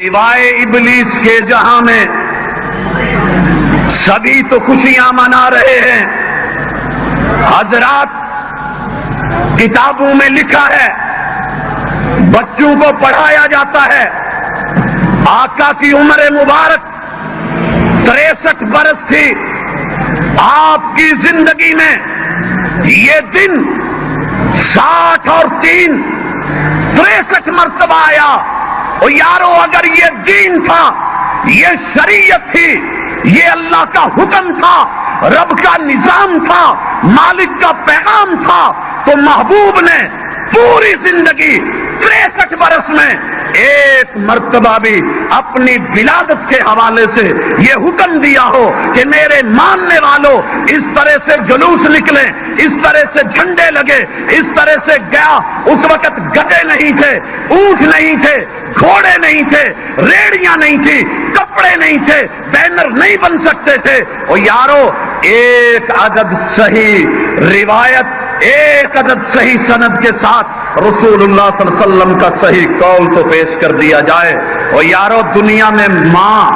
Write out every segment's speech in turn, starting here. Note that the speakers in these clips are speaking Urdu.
سوائے ابلیس کے جہاں میں سبھی تو خوشیاں منا رہے ہیں۔ حضرات کتابوں میں لکھا ہے، بچوں کو پڑھایا جاتا ہے، آقا کی عمر مبارک 63 برس تھی، آپ کی زندگی میں یہ دن 60 اور 3 63 مرتبہ آیا۔ اور یارو اگر یہ دین تھا، یہ شریعت تھی، یہ اللہ کا حکم تھا، رب کا نظام تھا، مالک کا پیغام تھا، تو محبوب نے پوری زندگی 63 برس میں ایک مرتبہ بھی اپنی ولادت کے حوالے سے یہ حکم دیا ہو کہ میرے ماننے والوں اس طرح سے جلوس نکلے، اس طرح سے جھنڈے لگے، اس طرح سے گیا۔ اس وقت گدھے نہیں تھے، اونٹ نہیں تھے، گھوڑے نہیں تھے، ریڑیاں نہیں تھی، کپڑے نہیں تھے، بینر نہیں بن سکتے تھے۔ اور یارو ایک عدد صحیح روایت، ایک عدد صحیح سند کے ساتھ رسول اللہ صلی اللہ علیہ وسلم کا صحیح قول تو پیش کر دیا جائے۔ اور یارو دنیا میں ماں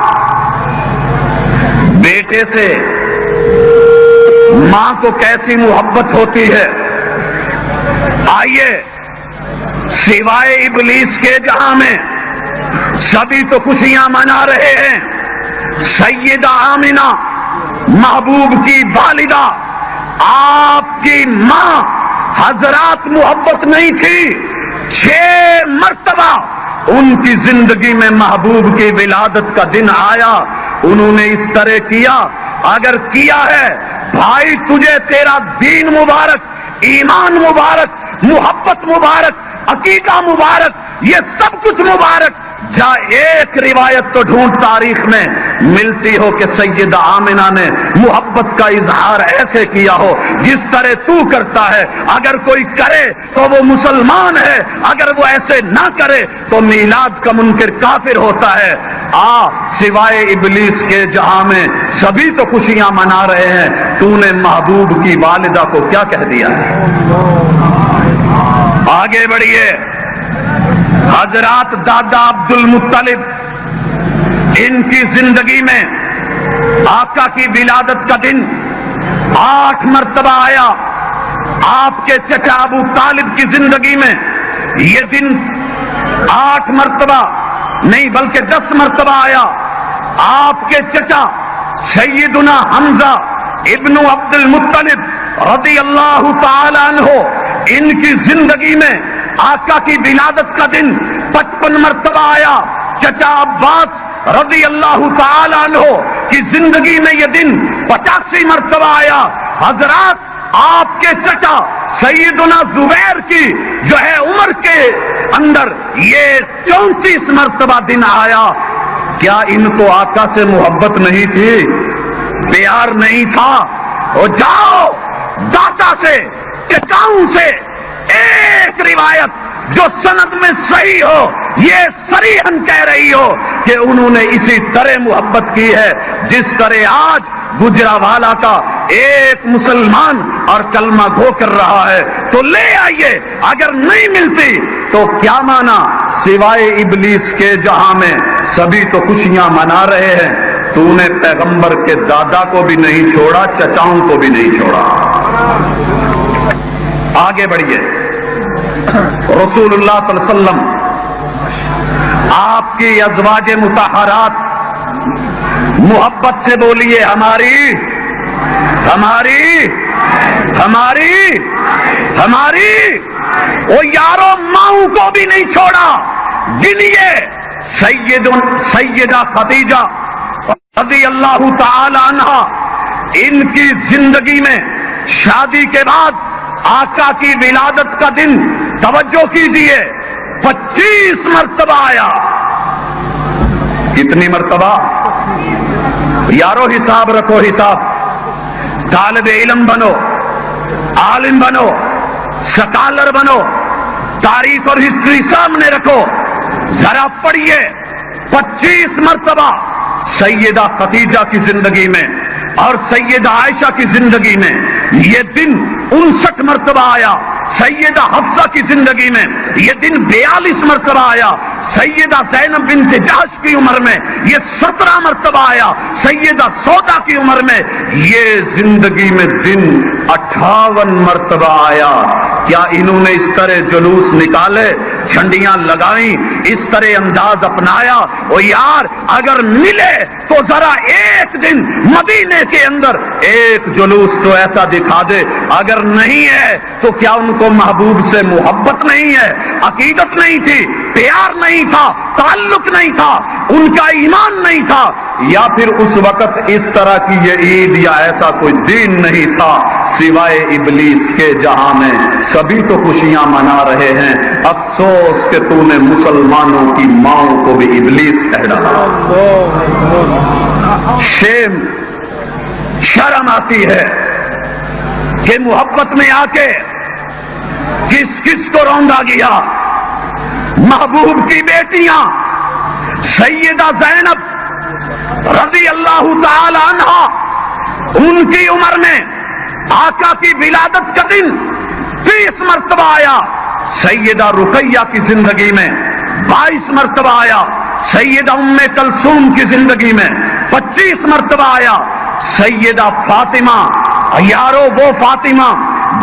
بیٹے سے، ماں کو کیسی محبت ہوتی ہے۔ آئیے سوائے ابلیس کے جہاں میں سبھی تو خوشیاں منا رہے ہیں، سیدہ آمنہ محبوب کی والدہ، آپ کی ماں حضرات محبت نہیں تھی، 6 مرتبہ ان کی زندگی میں محبوب کی ولادت کا دن آیا، انہوں نے اس طرح کیا۔ اگر کیا ہے بھائی، تجھے تیرا دین مبارک، ایمان مبارک، محبت مبارک، عقیدہ مبارک، یہ سب کچھ مبارک۔ جا ایک روایت تو ڈھونڈ تاریخ میں ملتی ہو کہ سیدہ آمنہ نے محبت کا اظہار ایسے کیا ہو جس طرح تو کرتا ہے۔ اگر کوئی کرے تو وہ مسلمان ہے، اگر وہ ایسے نہ کرے تو میلاد کا منکر کافر ہوتا ہے۔ سوائے ابلیس کے جہاں میں سبھی تو خوشیاں منا رہے ہیں، تو نے محبوب کی والدہ کو کیا کہہ دیا ہے؟ آگے بڑھیے حضرات، دادا عبد المطلب، ان کی زندگی میں آقا کی ولادت کا دن 8 مرتبہ آیا۔ آپ کے چچا ابو طالب کی زندگی میں یہ دن 8 مرتبہ نہیں بلکہ 10 مرتبہ آیا۔ آپ کے چچا سیدنا حمزہ ابن عبد المطلب رضی اللہ تعالی عنہ، ان کی زندگی میں آقا کی ولادت کا دن 55 مرتبہ آیا۔ چچا عباس رضی اللہ تعالی عنہ کی زندگی میں یہ دن 85 مرتبہ آیا۔ حضرات آپ کے چچا سیدنا زبیر کی جو ہے عمر کے اندر یہ 34 مرتبہ دن آیا۔ کیا ان کو آقا سے محبت نہیں تھی، پیار نہیں تھا؟ اور جاؤ دادا سے، چچاؤں سے ایک روایت جو سند میں صحیح ہو، یہ صریحاً کہہ رہی ہو کہ انہوں نے اسی طرح محبت کی ہے جس طرح آج گجرانوالہ کا ایک مسلمان اور کلمہ گو کر رہا ہے۔ تو لے آئیے، اگر نہیں ملتی تو کیا مانا؟ سوائے ابلیس کے جہاں میں سبھی تو خوشیاں منا رہے ہیں، تو نے پیغمبر کے دادا کو بھی نہیں چھوڑا، چچاؤں کو بھی نہیں چھوڑا۔ آگے بڑھیے رسول اللہ صلی اللہ علیہ وسلم، آپ کی ازواج مطہرات، محبت سے بولیے ہماری ہماری ہماری ہماری۔ وہ یارو ماؤں کو بھی نہیں چھوڑا۔ گنیے سیدہ خدیجہ رضی اللہ تعالی عنہا، ان کی زندگی میں شادی کے بعد آقا کی ولادت کا دن توجہ کیجئے 25 مرتبہ آیا۔ کتنی مرتبہ؟ یارو حساب رکھو، حساب۔ طالب علم بنو، عالم بنو، سکالر بنو، تاریخ اور ہسٹری سامنے رکھو، ذرا پڑھیے 25 مرتبہ سیدہ خدیجہ کی زندگی میں اور سیدہ عائشہ کی زندگی میں یہ دن 59 مرتبہ آیا۔ سیدہ حفصہ کی زندگی میں یہ دن 42 مرتبہ آیا، سیدہ زینب بنت جحش کی عمر میں یہ 17 مرتبہ آیا، سیدہ سودا کی عمر میں یہ زندگی میں دن 58 مرتبہ آیا۔ کیا انہوں نے اس طرح جلوس نکالے، جھنڈیاں لگائیں، اس طرح انداز اپنایا؟ او یار اگر ملے تو ذرا ایک دن مدینے کے اندر ایک جلوس تو ایسا دکھا دے۔ اگر نہیں ہے تو کیا ان کو محبوب سے محبت نہیں ہے، عقیدت نہیں تھی، پیار نہیں تھا، تعلق نہیں تھا، ان کا ایمان نہیں تھا، یا پھر اس وقت اس طرح کی یہ عید یا ایسا کوئی دین نہیں تھا سوائے ابلیس کے جہاں میں سبھی تو خوشیاں منا رہے ہیں؟ افسوس کہ تو نے مسلمانوں کی ماؤں کو بھی ابلیس کہہ ڈالا۔ شرم آتی ہے کہ محبت میں آ کے کس کس کو روندا گیا۔ محبوب کی بیٹیاں سیدہ زینب رضی اللہ تعالی عنہا، ان کی عمر میں آقا کی ولادت کا دن 30 مرتبہ آیا، سیدہ رقیہ کی زندگی میں 22 مرتبہ آیا، سیدہ ام کلثوم کی زندگی میں 25 مرتبہ آیا، سیدہ فاطمہ، یارو وہ فاطمہ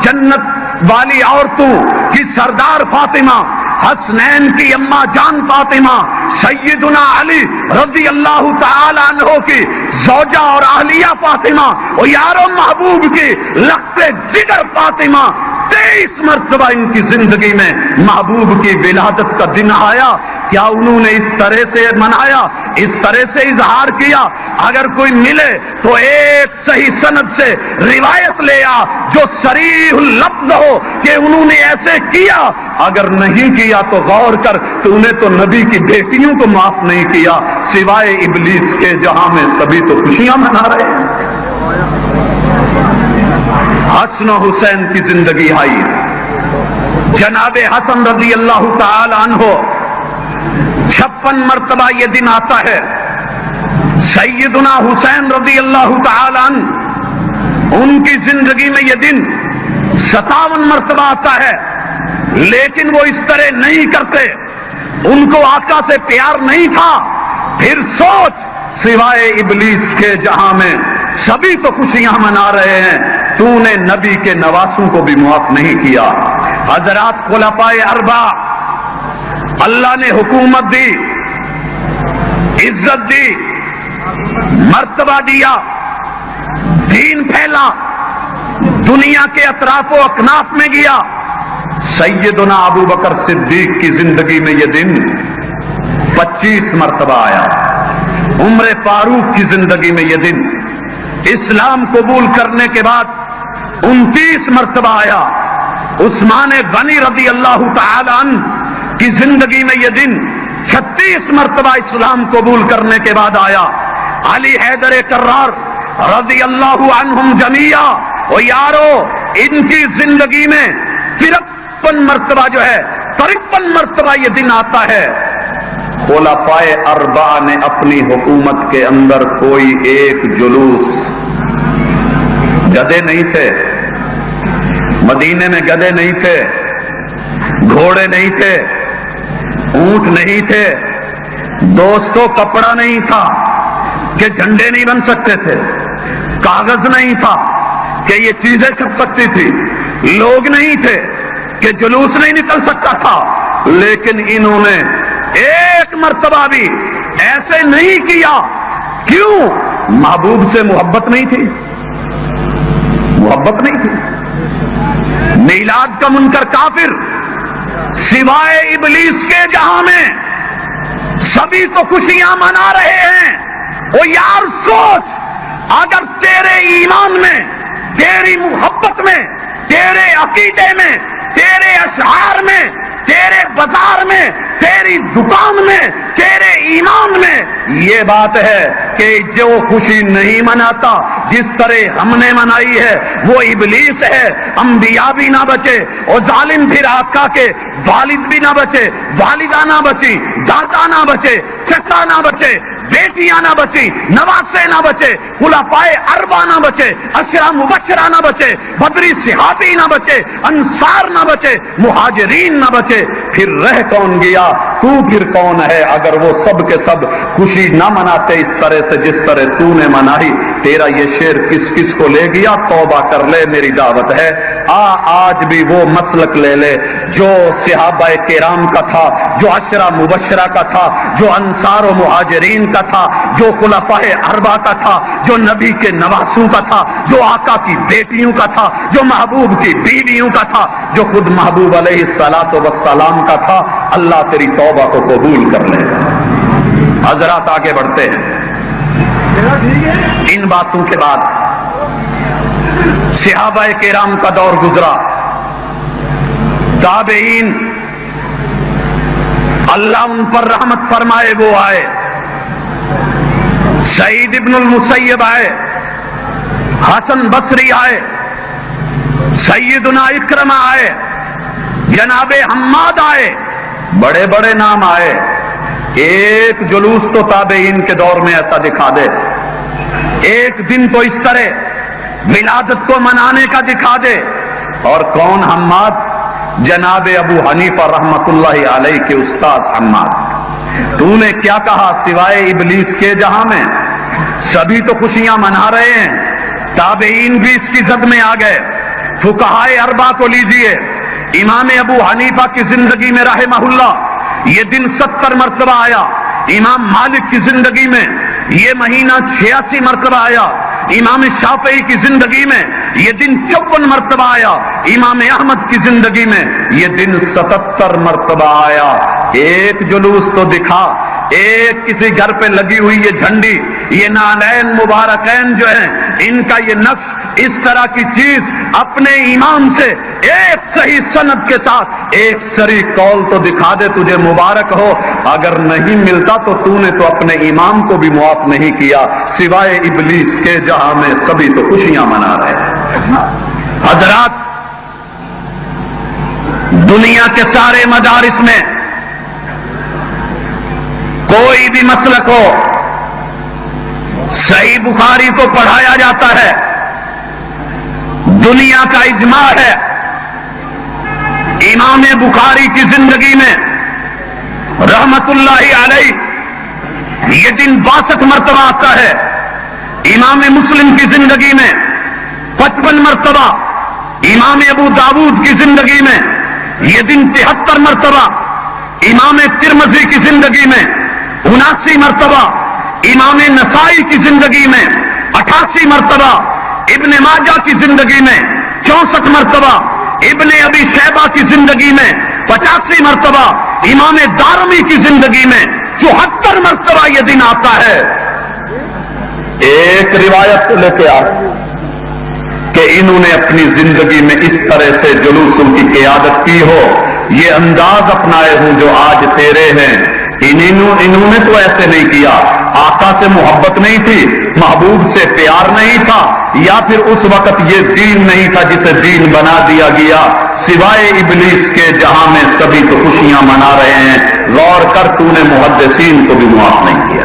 جنت والی عورتوں کی سردار فاطمہ، حسنین کی اماں جان فاطمہ، سیدنا علی رضی اللہ تعالی عنہ کی زوجہ اور اہلیہ فاطمہ، اور یارو محبوب کی لخت جگر فاطمہ، 23 مرتبہ ان کی زندگی میں محبوب کی ولادت کا دن آیا۔ کیا انہوں نے اس طرح سے منایا، اس طرح سے اظہار کیا؟ اگر کوئی ملے تو ایک صحیح سند سے روایت لے آ جو صریح اللفظ ہو کہ انہوں نے ایسے کیا۔ اگر نہیں کیا تو غور کر، تو نے تو نبی کی بیٹیوں کو معاف نہیں کیا سوائے ابلیس کے جہاں میں سبھی تو خوشیاں منا رہے ہیں۔ حسن و حسین کی زندگی آئی، جناب حسن رضی اللہ تعالی عنہ 56 مرتبہ یہ دن آتا ہے، سیدنا حسین رضی اللہ تعالی عنہ ان کی زندگی میں یہ دن 57 مرتبہ آتا ہے، لیکن وہ اس طرح نہیں کرتے، ان کو آقا سے پیار نہیں تھا۔ پھر سوچ، سوائے ابلیس کے جہاں میں سبھی تو خوشیاں منا رہے ہیں، تو نے نبی کے نواسوں کو بھی معاف نہیں کیا۔ حضرات خلفائے اربعہ، اللہ نے حکومت دی، عزت دی، مرتبہ دیا، دین پھیلا، دنیا کے اطراف و اکناف میں گیا۔ سیدنا ابو بکر صدیق کی زندگی میں یہ دن 25 مرتبہ آیا، عمر فاروق کی زندگی میں یہ دن اسلام قبول کرنے کے بعد 29 مرتبہ آیا، عثمان غنی رضی اللہ تعالی عنہ کی زندگی میں یہ دن 36 مرتبہ اسلام قبول کرنے کے بعد آیا، علی حیدر کرار رضی اللہ عنہم جمیعا، اور یارو ان کی زندگی میں 53 مرتبہ جو ہے 53 مرتبہ یہ دن آتا ہے۔ خلفائے اربعہ نے اپنی حکومت کے اندر کوئی ایک جلوس، گدھے نہیں تھے مدینے میں، گدھے نہیں تھے، گھوڑے نہیں تھے، اونٹ نہیں تھے، دوستوں کپڑا نہیں تھا کہ جھنڈے نہیں بن سکتے تھے، کاغذ نہیں تھا کہ یہ چیزیں چھپ سکتی تھی، لوگ نہیں تھے کہ جلوس نہیں نکل سکتا تھا، لیکن انہوں نے ایک مرتبہ بھی ایسے نہیں کیا۔ کیوں؟ محبوب سے محبت نہیں تھی، محبت نہیں تھی۔ میلاد کا منکر کافر سوائے ابلیس کے جہاں میں سبھی تو خوشیاں منا رہے ہیں۔ او یار سوچ، اگر تیرے ایمان میں، تیری محبت میں، تیرے عقیدے میں، تیرے اشعار میں، تیرے بازار میں، تیری دکان میں، تیرے ایمان میں یہ بات ہے کہ جو خوشی نہیں مناتا جس طرح ہم نے منائی ہے وہ ابلیس ہے، انبیاء بھی نہ بچے، اور ظالم پھر آقا کے والد بھی نہ بچے، والدہ نہ بچی، دادا نہ بچے، چچا نہ بچے، بیٹیاں نہ بچی، نواسے نہ بچے، خلفائے اربعہ نہ بچے، عشرہ مبشرہ نہ بچے، بدری صحابی نہ بچے، انصار نہ بچے، مہاجرین نہ بچے، پھر رہ کون گیا؟ تو پھر کون ہے اگر وہ سب کے سب خوشی نہ مناتے اس طرح سے جس طرح تو نے منائی؟ تیرا یہ شعر کس کس کو لے گیا؟ توبہ کر لے، میری دعوت ہے، آج بھی وہ مسلک لے لے جو صحابہ کرام کا تھا، جو عشرہ مبشرہ کا تھا، جو انصار و مہاجرین کا تھا، جو خلفائے اربعہ کا تھا، جو نبی کے نواسوں کا تھا، جو آقا کی بیٹیوں کا تھا، جو محبوب کی بیویوں کا تھا، جو خود محبوب علیہ الصلوۃ والسلام کا تھا۔ اللہ تیری توبہ کو قبول کر لے گا۔ حضرات آگے بڑھتے ہیں۔ ان باتوں کے بعد صحابہ کرام کا دور گزرا، تابعین اللہ ان پر رحمت فرمائے وہ آئے، سعید ابن المسیب آئے، حسن بصری آئے، سیدنا اکرمہ آئے، جناب حماد آئے، بڑے بڑے نام آئے۔ ایک جلوس تو تابعین کے دور میں ایسا دکھا دے، ایک دن تو اس طرح ولادت کو منانے کا دکھا دے۔ اور کون حماد؟ جناب ابو حنیفہ رحمت اللہ علیہ کے استاذ حماد۔ تو نے کیا کہا؟ سوائے ابلیس کے جہاں میں سبھی تو خوشیاں منا رہے ہیں، تابعین بھی اس کی زد میں آ گئے۔ فقہائے اربعہ کو لیجئے، امام ابو حنیفہ کی زندگی میں رحمہ اللہ یہ دن 70 مرتبہ آیا، امام مالک کی زندگی میں یہ مہینہ 86 مرتبہ آیا، امام شافعی کی زندگی میں یہ دن 54 مرتبہ آیا، امام احمد کی زندگی میں یہ دن 77 مرتبہ آیا۔ ایک جلوس تو دکھا، ایک کسی گھر پہ لگی ہوئی یہ جھنڈی، یہ نالین مبارکین جو ہیں، ان کا یہ نقش، اس طرح کی چیز اپنے امام سے ایک صحیح سند کے ساتھ ایک صریح قول تو دکھا دے، تجھے مبارک ہو۔ اگر نہیں ملتا تو نے تو اپنے امام کو بھی معاف نہیں کیا، سوائے ابلیس کے جہاں میں سبھی تو خوشیاں منا رہے ہیں۔ حضرات، دنیا کے سارے مدارس میں کوئی بھی مسلک ہو، صحیح بخاری کو پڑھایا جاتا ہے، دنیا کا اجماع ہے امام بخاری کی زندگی میں رحمت اللہ علیہ یہ دن 62 مرتبہ آتا ہے، امام مسلم کی زندگی میں 55 مرتبہ، امام ابو داود کی زندگی میں یہ دن 73 مرتبہ، امام ترمذی کی زندگی میں 79 مرتبہ، امام نسائی کی زندگی میں 88 مرتبہ، ابن ماجہ کی زندگی میں 64 مرتبہ، ابن ابی شیبہ کی زندگی میں 85 مرتبہ، امام دارمی کی زندگی میں 74 مرتبہ یہ دن آتا ہے۔ ایک روایت لے کے آ کہ انہوں نے اپنی زندگی میں اس طرح سے جلوسوں کی قیادت کی ہو، یہ انداز اپنائے ہوں جو آج تیرے ہیں۔ انہوں نے تو ایسے نہیں کیا، آقا سے محبت نہیں تھی، محبوب سے پیار نہیں تھا، یا پھر اس وقت یہ دین نہیں تھا جسے دین بنا دیا گیا، سوائے ابلیس کے جہاں میں سبھی تو خوشیاں منا رہے ہیں۔ غور کر، تو نے محدثین کو بھی معاف نہیں کیا۔